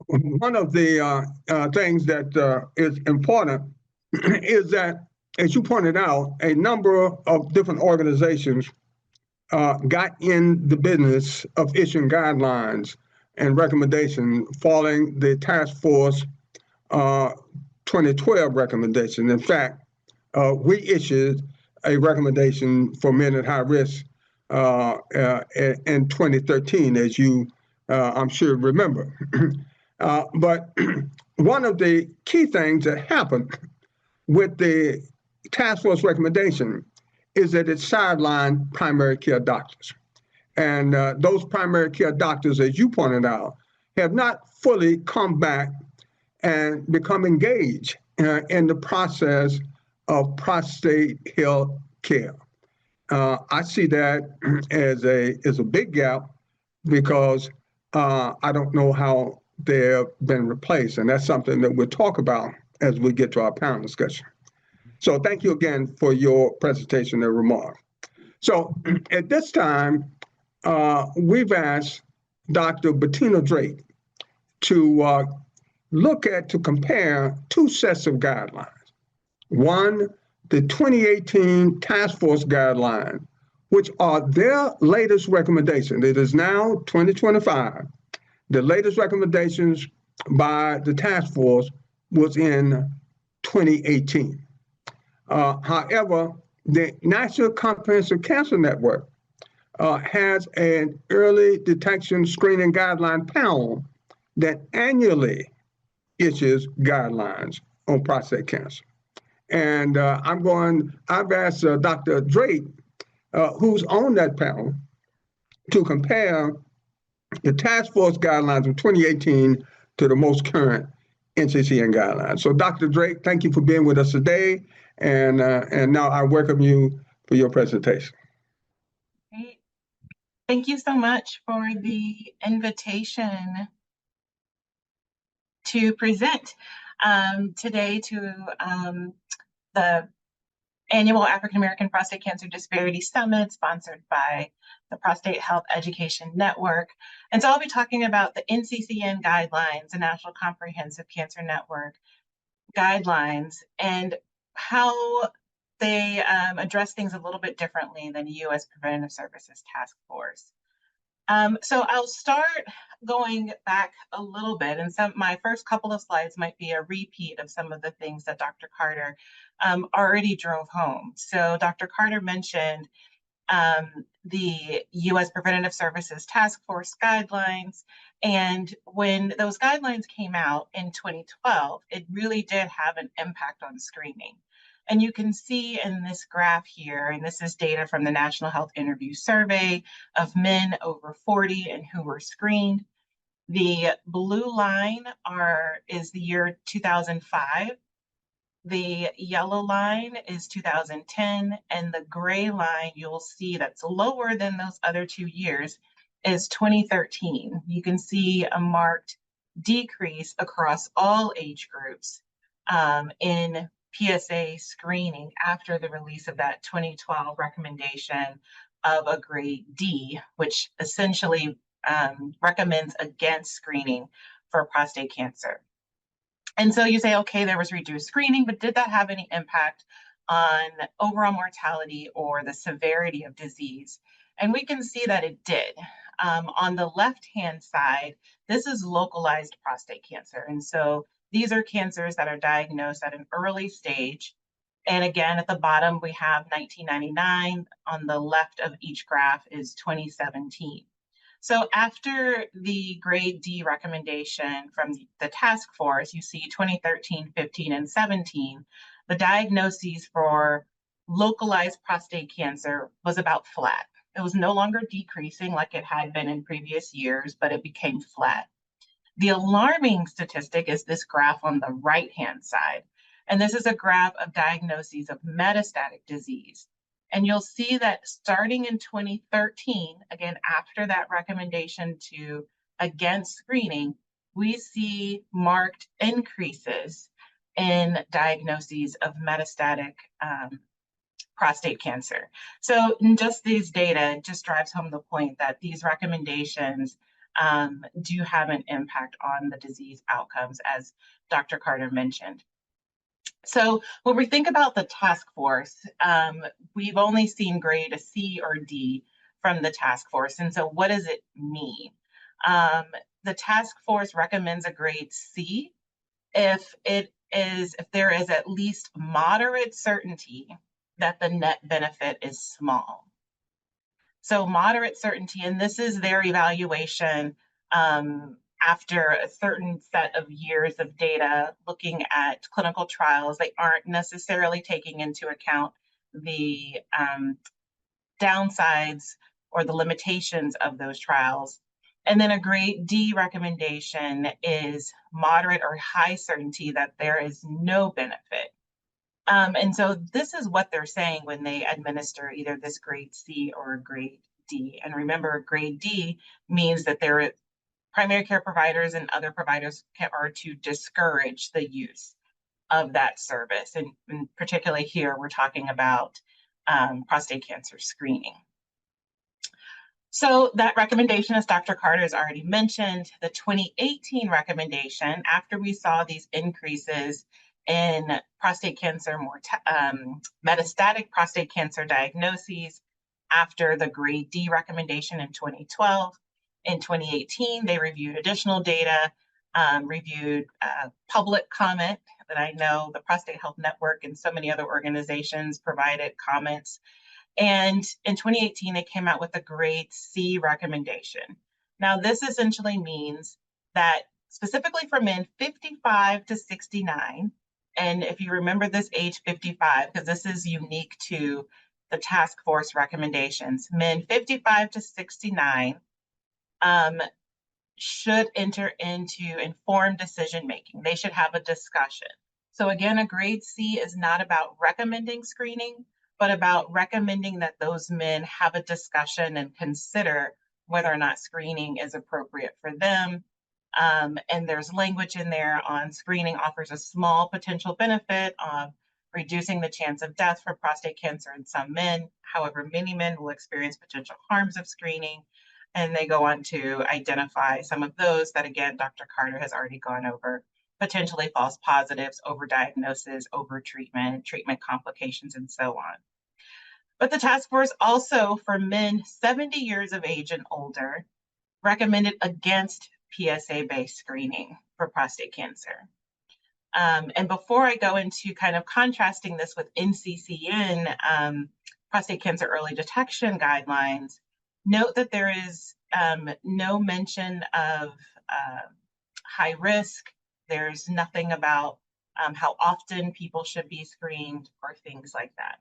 one of the things that is important is that, as you pointed out, a number of different organizations got in the business of issuing guidelines and recommendations following the task force 2012 recommendation. In fact, we issued a recommendation for men at high risk in 2013, as you, I'm sure, remember. But one of the key things that happened with the task force recommendation is that it sidelined primary care doctors. And those primary care doctors, as you pointed out, have not fully come back and become engaged in the process of prostate health care. I see that as a big gap because I don't know how they've been replaced. And that's something that we'll talk about as we get to our panel discussion. So thank you again for your presentation and remark. So at this time, we've asked Dr. Bettina Drake to to compare two sets of guidelines. One, the 2018 Task Force guideline, which are their latest recommendation. It is now 2025. The latest recommendations by the task force was in 2018. However, the National Comprehensive Cancer Network has an early detection screening guideline panel that annually issues guidelines on prostate cancer. And I've asked Dr. Drake, who's on that panel, to compare the task force guidelines of 2018 to the most current NCCN guidelines. So Dr. Drake, thank you for being with us today. And now I welcome you for your presentation. Great. Thank you so much for the invitation to present today to the annual African American Prostate Cancer Disparity Summit sponsored by the Prostate Health Education Network. And so I'll be talking about the NCCN guidelines, the National Comprehensive Cancer Network guidelines, and how they address things a little bit differently than U.S. Preventive Services Task Force. So I'll start going back a little bit, and my first couple of slides might be a repeat of some of the things that Dr. Carter already drove home. So Dr. Carter mentioned the U.S. Preventative Services Task Force guidelines, and when those guidelines came out in 2012, it really did have an impact on screening. And you can see in this graph here, and this is data from the National Health Interview Survey of men over 40 and who were screened. The blue line is the year 2005. The yellow line is 2010, and the gray line you'll see that's lower than those other 2 years is 2013. You can see a marked decrease across all age groups in PSA screening after the release of that 2012 recommendation of a grade D, which essentially recommends against screening for prostate cancer. And so you say, okay, there was reduced screening, but did that have any impact on overall mortality or the severity of disease? And we can see that it did. On the left-hand side, this is localized prostate cancer. And so these are cancers that are diagnosed at an early stage. And again, at the bottom, we have 1999. On the left of each graph is 2017. So after the grade D recommendation from the task force, you see 2013, 15, and 17, the diagnoses for localized prostate cancer was about flat. It was no longer decreasing like it had been in previous years, but it became flat. The alarming statistic is this graph on the right-hand side. And this is a graph of diagnoses of metastatic disease. And you'll see that starting in 2013, again, after that recommendation to against screening, we see marked increases in diagnoses of metastatic prostate cancer. So in just these data, it just drives home the point that these recommendations do have an impact on the disease outcomes, as Dr. Carter mentioned. So when we think about the task force, we've only seen grade a C or D from the task force. And so what does it mean? The task force recommends a grade C if there is at least moderate certainty that the net benefit is small. So moderate certainty, and this is their evaluation after a certain set of years of data looking at clinical trials. They aren't necessarily taking into account the downsides or the limitations of those trials. And then a grade D recommendation is moderate or high certainty that there is no benefit. And so this is what they're saying when they administer either this grade C or a grade D. And remember, grade D means that their primary care providers and other providers are to discourage the use of that service. And particularly here, we're talking about prostate cancer screening. So that recommendation, as Dr. Carter has already mentioned, the 2018 recommendation, after we saw these increases in prostate cancer, metastatic prostate cancer diagnoses after the grade D recommendation in 2012. In 2018, they reviewed additional data, reviewed public comment that I know the Prostate Health Network and so many other organizations provided comments. And in 2018, they came out with a grade C recommendation. Now, this essentially means that specifically for men 55 to 69, and if you remember this age 55, because this is unique to the task force recommendations, men 55 to 69 should enter into informed decision-making. They should have a discussion. So again, a grade C is not about recommending screening, but about recommending that those men have a discussion and consider whether or not screening is appropriate for them. And there's language in there on screening offers a small potential benefit of reducing the chance of death from prostate cancer in some men. However, many men will experience potential harms of screening. And they go on to identify some of those that, again, Dr. Carter has already gone over: potentially false positives, overdiagnosis, overtreatment, treatment complications, and so on. But the task force also, for men 70 years of age and older, recommended against PSA-based screening for prostate cancer. And before I go into kind of contrasting this with NCCN prostate cancer early detection guidelines, note that there is no mention of high risk. There's nothing about how often people should be screened or things like that.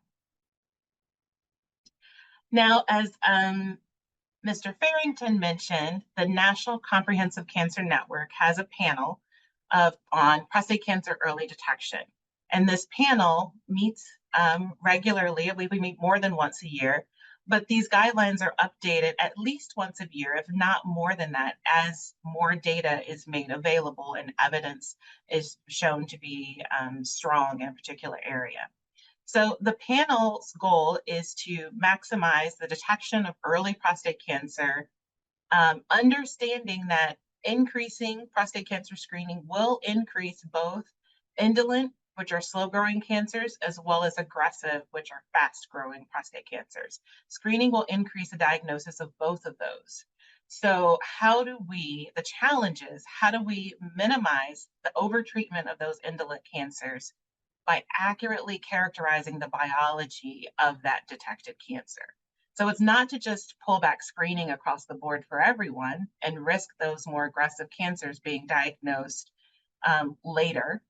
Now, as Mr. Farrington mentioned, the National Comprehensive Cancer Network has a panel on prostate cancer early detection. And this panel meets regularly. We meet more than once a year, but these guidelines are updated at least once a year, if not more than that, as more data is made available and evidence is shown to be strong in a particular area. So the panel's goal is to maximize the detection of early prostate cancer, understanding that increasing prostate cancer screening will increase both indolent, which are slow-growing cancers, as well as aggressive, which are fast-growing prostate cancers. Screening will increase the diagnosis of both of those. So the challenge is, how do we minimize the overtreatment of those indolent cancers by accurately characterizing the biology of that detected cancer? So it's not to just pull back screening across the board for everyone and risk those more aggressive cancers being diagnosed later,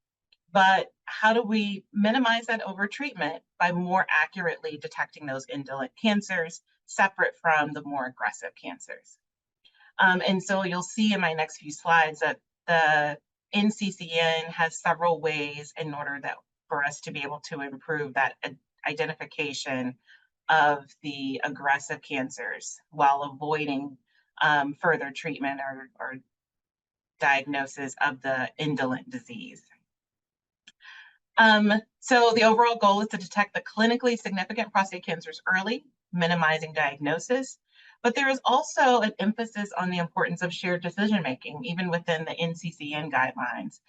but how do we minimize that overtreatment by more accurately detecting those indolent cancers separate from the more aggressive cancers? And so you'll see in my next few slides that the NCCN has several ways in order for us to be able to improve that identification of the aggressive cancers while avoiding further treatment or diagnosis of the indolent disease. So the overall goal is to detect the clinically significant prostate cancers early, minimizing diagnosis. But there is also an emphasis on the importance of shared decision-making, even within the NCCN guidelines,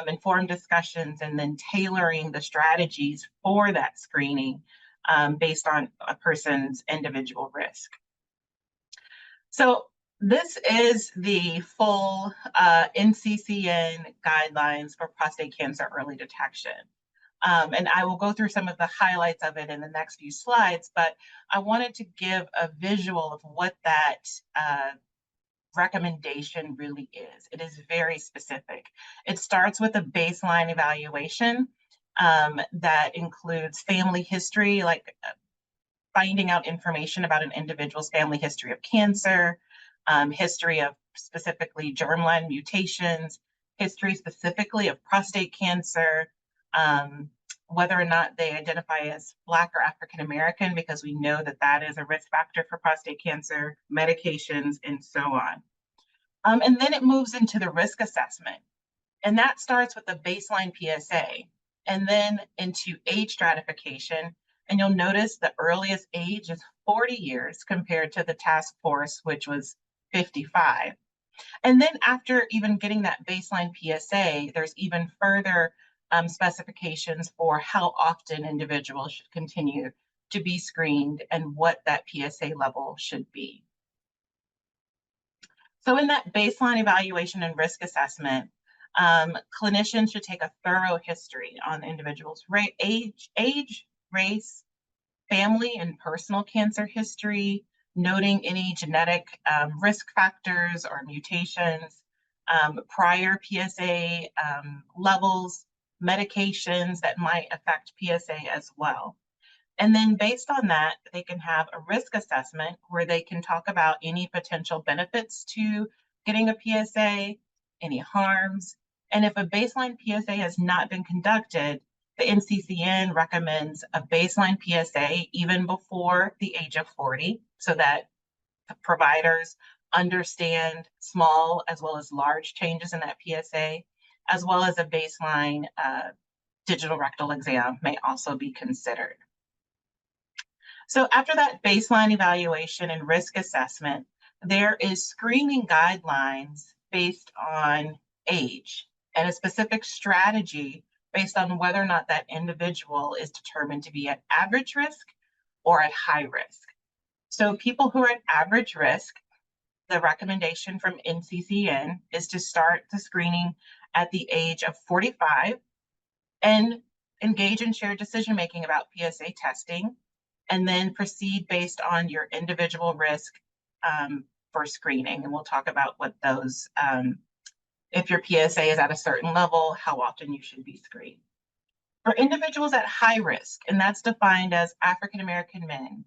informed discussions, and then tailoring the strategies for that screening based on a person's individual risk. So this is the full NCCN guidelines for prostate cancer early detection. And I will go through some of the highlights of it in the next few slides, but I wanted to give a visual of what that recommendation really is. It is very specific. It starts with a baseline evaluation that includes family history, like finding out information about an individual's family history of cancer, history of specifically germline mutations, history specifically of prostate cancer, whether or not they identify as Black or African American, because we know that that is a risk factor for prostate cancer, medications, and so on. And then it moves into the risk assessment. And that starts with the baseline PSA, and then into age stratification. And you'll notice the earliest age is 40 years compared to the task force, which was 55. And then after even getting that baseline PSA, there's even further specifications for how often individuals should continue to be screened and what that PSA level should be. So in that baseline evaluation and risk assessment, clinicians should take a thorough history on the individual's age, race, family and personal cancer history, noting any genetic risk factors or mutations, prior PSA levels, medications that might affect PSA as well. And then based on that, they can have a risk assessment where they can talk about any potential benefits to getting a PSA, any harms. And if a baseline PSA has not been conducted, the NCCN recommends a baseline PSA even before the age of 40, so that the providers understand small as well as large changes in that PSA, as well as a baseline digital rectal exam may also be considered. So after that baseline evaluation and risk assessment, there is screening guidelines based on age and a specific strategy based on whether or not that individual is determined to be at average risk or at high risk. So people who are at average risk, the recommendation from NCCN is to start the screening at the age of 45 and engage in shared decision-making about PSA testing, and then proceed based on your individual risk for screening. And we'll talk about what those, if your PSA is at a certain level, how often you should be screened. For individuals at high risk, and that's defined as African American men,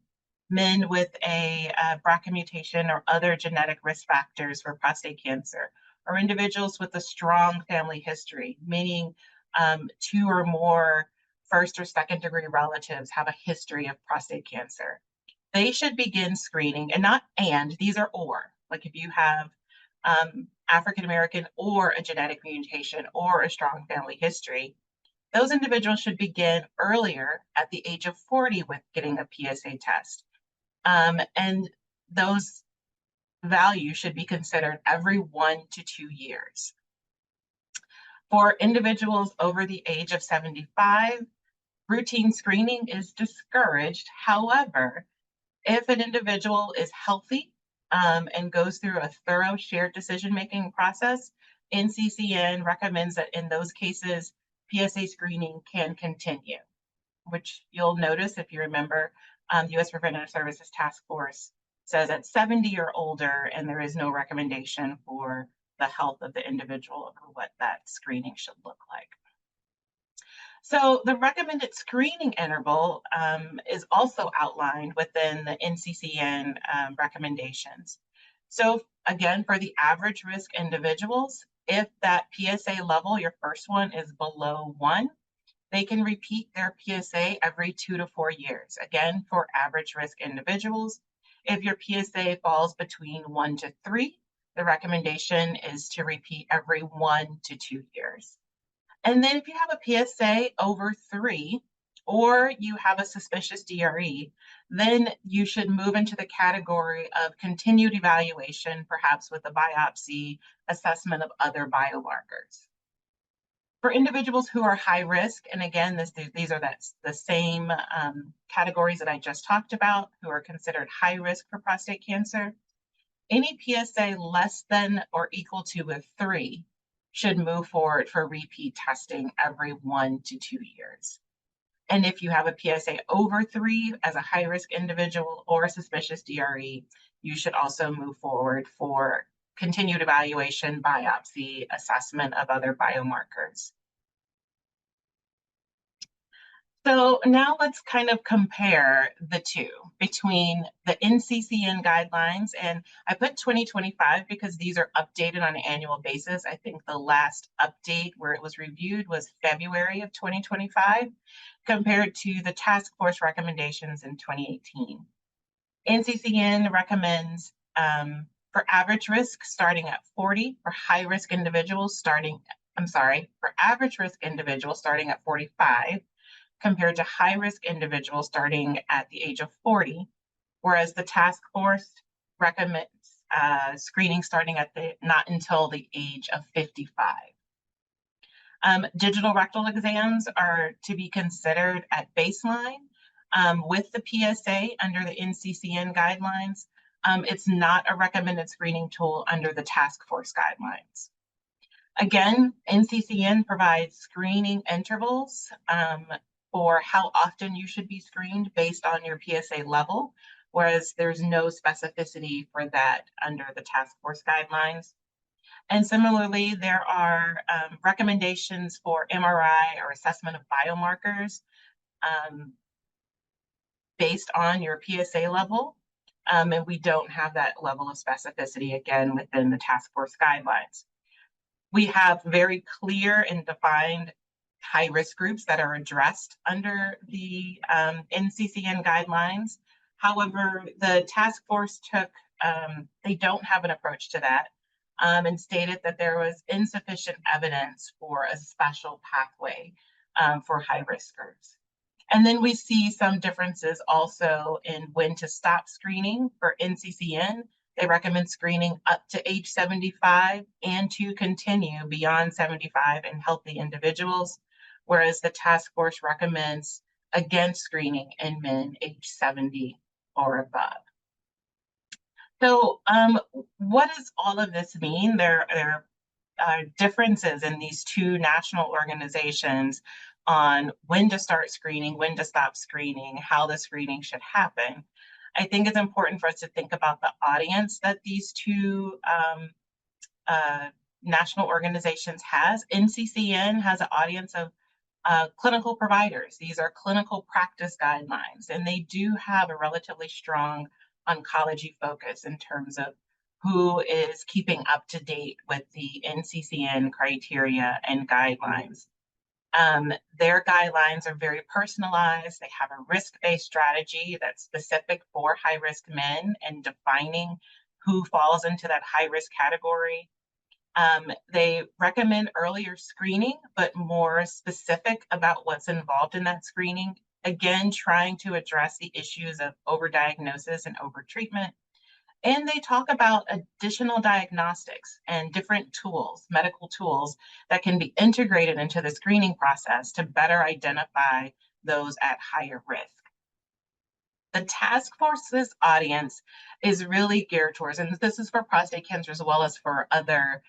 men with a BRCA mutation or other genetic risk factors for prostate cancer, or individuals with a strong family history, meaning 2 or more first or second degree relatives have a history of prostate cancer. They should begin screening, and not and, these are or. Like if you have African American or a genetic mutation or a strong family history, those individuals should begin earlier at the age of 40 with getting a PSA test. And those values should be considered every 1 to 2 years. For individuals over the age of 75, routine screening is discouraged. However, if an individual is healthy and goes through a thorough shared decision-making process, NCCN recommends that in those cases, PSA screening can continue, which you'll notice if you remember, the U.S. Preventive Services Task Force says at 70 or older, and there is no recommendation for the health of the individual or what that screening should look like. So the recommended screening interval is also outlined within the NCCN recommendations. So again, for the average risk individuals, if that PSA level, your first one, is below 1, they can repeat their PSA every 2 to 4 years. Again, for average risk individuals, if your PSA falls between 1 to 3, the recommendation is to repeat every 1 to 2 years. And then if you have a PSA over 3, or you have a suspicious DRE, then you should move into the category of continued evaluation, perhaps with a biopsy, assessment of other biomarkers. For individuals who are high risk, and again, these are the same categories that I just talked about, who are considered high risk for prostate cancer, any PSA less than or equal to a 3 should move forward for repeat testing every 1 to 2 years. And if you have a PSA over 3 as a high risk individual or a suspicious DRE, you should also move forward for continued evaluation, biopsy, assessment of other biomarkers. So now let's kind of compare the two between the NCCN guidelines, and I put 2025 because these are updated on an annual basis. I think the last update where it was reviewed was February of 2025 compared to the task force recommendations in 2018. NCCN recommends for average risk starting at 40, for high risk individuals for average risk individuals starting at 45, compared to high-risk individuals starting at the age of 40, whereas the task force recommends screening starting at not until the age of 55. Digital rectal exams are to be considered at baseline with the PSA under the NCCN guidelines. It's not a recommended screening tool under the task force guidelines. Again, NCCN provides screening intervals for how often you should be screened based on your PSA level, whereas there's no specificity for that under the task force guidelines. And similarly, there are recommendations for MRI or assessment of biomarkers based on your PSA level, and we don't have that level of specificity again within the task force guidelines. We have very clear and defined high-risk groups that are addressed under the NCCN guidelines. However, the task force they don't have an approach to that and stated that there was insufficient evidence for a special pathway for high-risk groups. And then we see some differences also in when to stop screening. For NCCN, they recommend screening up to age 75 and to continue beyond 75 in healthy individuals, whereas the task force recommends against screening in men age 70 or above. So what does all of this mean? There are differences in these two national organizations on when to start screening, when to stop screening, how the screening should happen. I think it's important for us to think about the audience that these two national organizations has. NCCN has an audience of clinical providers. These are clinical practice guidelines, and they do have a relatively strong oncology focus in terms of who is keeping up to date with the NCCN criteria and guidelines. Their guidelines are very personalized. They have a risk-based strategy that's specific for high-risk men and defining who falls into that high-risk category. They recommend earlier screening, but more specific about what's involved in that screening. Again, trying to address the issues of overdiagnosis and overtreatment. And they talk about additional diagnostics and different tools, medical tools, that can be integrated into the screening process to better identify those at higher risk. The task force's audience is really geared towards, and this is for prostate cancer as well as for other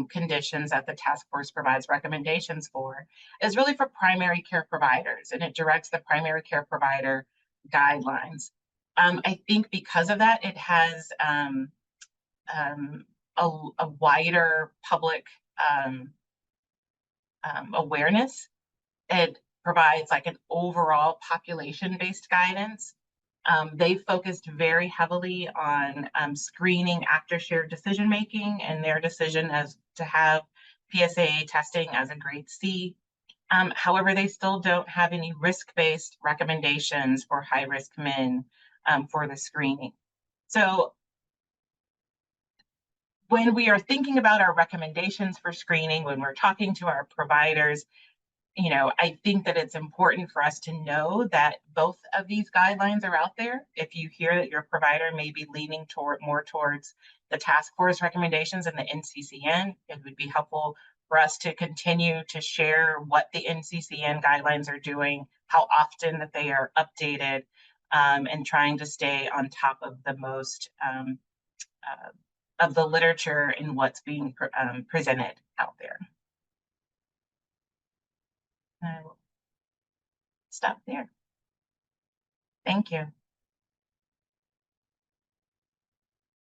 conditions that the task force provides recommendations for, is really for primary care providers, and it directs the primary care provider guidelines. I think because of that, it has a wider public awareness. It provides like an overall population-based guidance. They focused very heavily on screening after shared decision-making and their decision as to have PSA testing as a grade C. However, they still don't have any risk-based recommendations for high-risk men for the screening. So when we are thinking about our recommendations for screening, when we're talking to our providers, I think that it's important for us to know that both of these guidelines are out there. If you hear that your provider may be leaning more towards the task force recommendations and the NCCN, it would be helpful for us to continue to share what the NCCN guidelines are doing, how often that they are updated, and trying to stay on top of the most of the literature and what's being presented out there. I will stop there. Thank you.